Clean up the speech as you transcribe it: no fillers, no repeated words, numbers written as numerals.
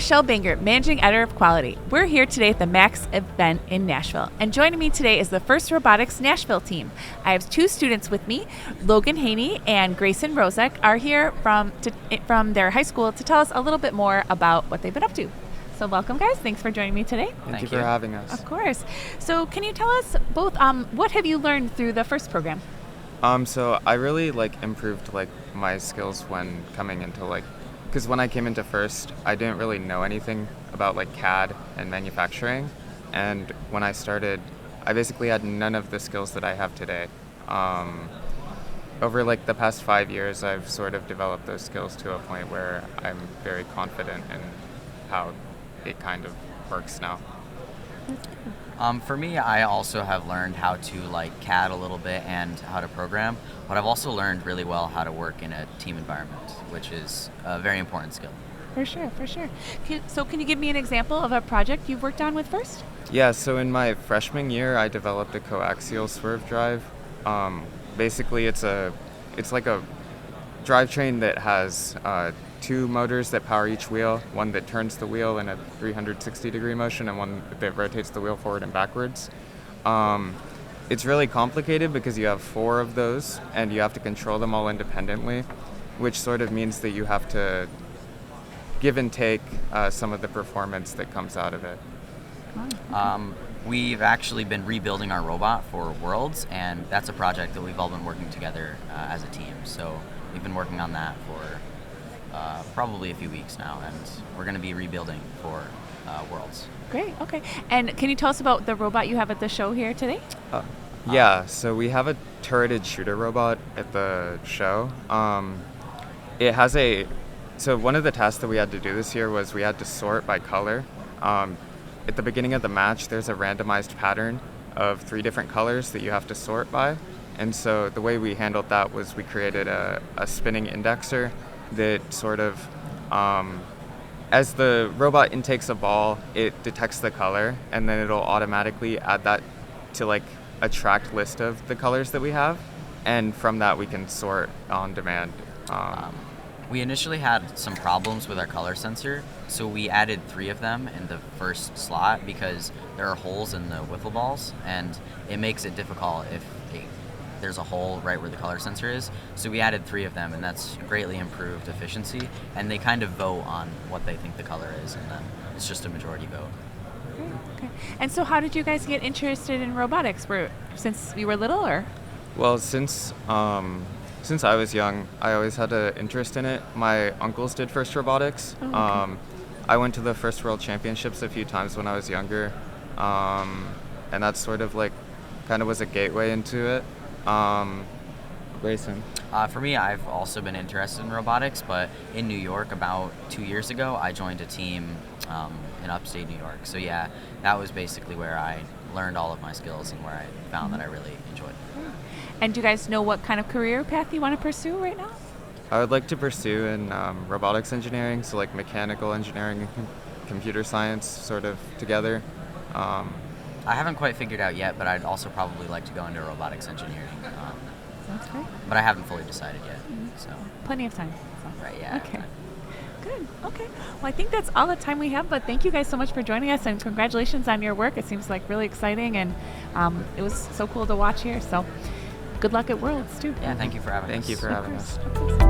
Michelle Bangert, Managing Editor of Quality. We're here today at the MAX event in Nashville, and joining me today is the FIRST Robotics Nashville team. I have two students with me. Logan and Grayson are here from their high school to tell us a little bit more about what they've been up to. So welcome, guys. Thanks for joining me today. Thank you for having us. Of course. So can you tell us both, what have you learned through the FIRST program? So I really improved my skills when coming into because when I came into FIRST, I didn't really know anything about CAD and manufacturing, and when I started, I basically had none of the skills that I have today. Over the past 5 years, I've sort of developed those skills to a point where I'm very confident in how it kind of works now. For me, I also have learned how to CAD a little bit and how to program, but I've also learned really well how to work in a team environment, which is a very important skill. For sure. Can you give me an example of a project you've worked on with FIRST? Yeah, so in my freshman year, I developed a coaxial swerve drive. Basically, it's like a drivetrain that has two motors that power each wheel, one that turns the wheel in a 360-degree motion and one that rotates the wheel forward and backwards. It's really complicated because you have 4 of those and you have to control them all independently, which sort of means that you have to give and take some of the performance that comes out of it. We've actually been rebuilding our robot for Worlds, and that's a project that we've all been working together as a team. So we've been working on that for probably a few weeks now, and we're going to be rebuilding for Worlds. Great, okay. And can you tell us about the robot you have at the show here today? So we have a turreted shooter robot at the show. It has so one of the tasks that we had to do this year was we had to sort by color. At the beginning of the match, there's a randomized pattern of 3 different colors that you have to sort by. And so the way we handled that was we created a spinning indexer that sort of, as the robot intakes a ball, it detects the color, and then it'll automatically add that to a tracked list of the colors that we have. And from that, we can sort on demand. We initially had some problems with our color sensor, so we added 3 of them in the first slot because there are holes in the wiffle balls, and it makes it difficult if there's a hole right where the color sensor is. So we added 3 of them, and that's greatly improved efficiency, and they kind of vote on what they think the color is, and then it's just a majority vote. Okay. And so how did you guys get interested in robotics? Since you were little, or? Well, since I was young, I always had an interest in it. My uncles did FIRST Robotics. Oh, okay. I went to the FIRST World Championships a few times when I was younger, and that sort of kind of was a gateway into it. Grayson? For me, I've also been interested in robotics, but in New York about 2 years ago, I joined a team in upstate New York. So yeah, that was basically where I learned all of my skills and where I found that I really enjoyed it. And do you guys know what kind of career path you want to pursue right now? I would like to pursue in robotics engineering, so mechanical engineering and computer science sort of together. I haven't quite figured out yet, but I'd also probably like to go into robotics engineering. That's great. But I haven't fully decided yet. So Plenty of time. Right, yeah. Okay. Good. Okay. Well, I think that's all the time we have, but thank you guys so much for joining us, and congratulations on your work. It seems really exciting, and it was so cool to watch here. So good luck at Worlds, too. Yeah, thank you for having us. Thank you for having us. Of course.